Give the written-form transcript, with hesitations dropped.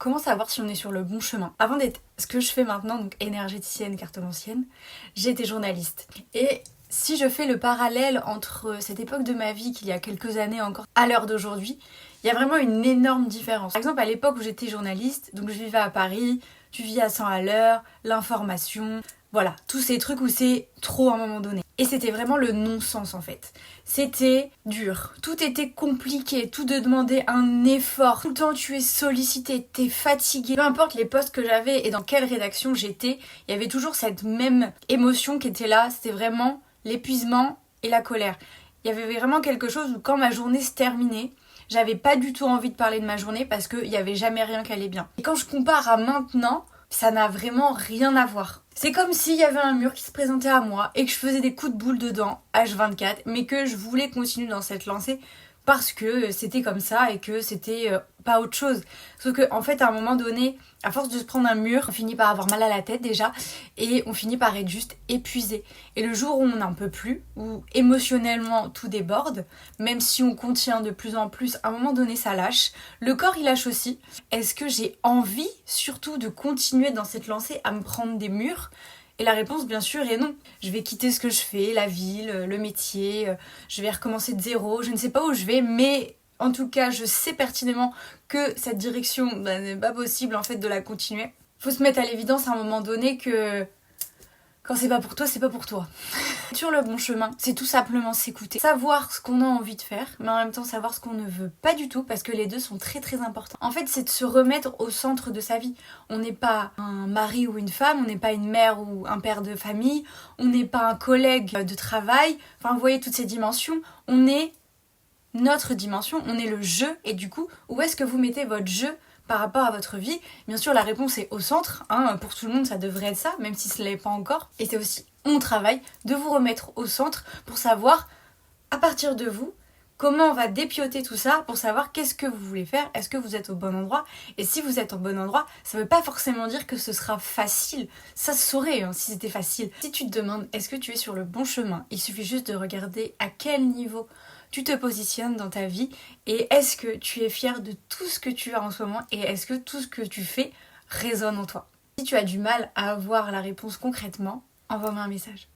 Comment savoir si on est sur le bon chemin? Avant d'être ce que je fais maintenant, donc énergéticienne, cartomancienne, j'ai été journaliste. Et si je fais le parallèle entre cette époque de ma vie qu'il y a quelques années encore à l'heure d'aujourd'hui, il y a vraiment une énorme différence. Par exemple, à l'époque où j'étais journaliste, donc je vivais à Paris, tu vis à 100 à l'heure, l'information, voilà, tous ces trucs où c'est trop à un moment donné. Et c'était vraiment le non-sens en fait. C'était dur, tout était compliqué, tout demandait un effort. Tout le temps tu es sollicité, t'es fatigué. Peu importe les postes que j'avais et dans quelle rédaction j'étais, il y avait toujours cette même émotion qui était là. C'était vraiment l'épuisement et la colère. Il y avait vraiment quelque chose où quand ma journée se terminait, j'avais pas du tout envie de parler de ma journée parce qu'il n'y avait jamais rien qui allait bien. Et quand je compare à maintenant, ça n'a vraiment rien à voir. C'est comme s'il y avait un mur qui se présentait à moi et que je faisais des coups de boule dedans, H24, mais que je voulais continuer dans cette lancée parce que c'était comme ça et que c'était pas autre chose. Sauf que en fait à un moment donné, à force de se prendre un mur, on finit par avoir mal à la tête déjà et on finit par être juste épuisé. Et le jour où on n'en peut plus, où émotionnellement tout déborde, même si on contient de plus en plus, à un moment donné ça lâche. Le corps il lâche aussi. Est-ce que j'ai envie surtout de continuer dans cette lancée à me prendre des murs ? Et la réponse bien sûr est non. Je vais quitter ce que je fais, la ville, le métier, je vais recommencer de zéro, je ne sais pas où je vais, mais en tout cas je sais pertinemment que cette direction n'est pas possible en fait de la continuer. Faut se mettre à l'évidence à un moment donné que quand c'est pas pour toi, c'est pas pour toi. Sur le bon chemin, c'est tout simplement s'écouter, savoir ce qu'on a envie de faire, mais en même temps savoir ce qu'on ne veut pas du tout, parce que les deux sont très très importants. En fait, c'est de se remettre au centre de sa vie. On n'est pas un mari ou une femme, on n'est pas une mère ou un père de famille, on n'est pas un collègue de travail, enfin vous voyez toutes ces dimensions, on est notre dimension, on est le jeu, et du coup, où est-ce que vous mettez votre jeu par rapport à votre vie? Bien sûr, la réponse est au centre, pour tout le monde ça devrait être ça, même si ce ne l'est pas encore. Et c'est aussi mon travail de vous remettre au centre pour savoir, à partir de vous, comment on va dépioter tout ça pour savoir qu'est-ce que vous voulez faire, est-ce que vous êtes au bon endroit? Et si vous êtes au bon endroit, ça veut pas forcément dire que ce sera facile. Ça se saurait si c'était facile. Si tu te demandes est-ce que tu es sur le bon chemin, il suffit juste de regarder à quel niveau tu te positionnes dans ta vie et est-ce que tu es fier de tout ce que tu as en ce moment et est-ce que tout ce que tu fais résonne en toi. Si tu as du mal à avoir la réponse concrètement, envoie-moi un message.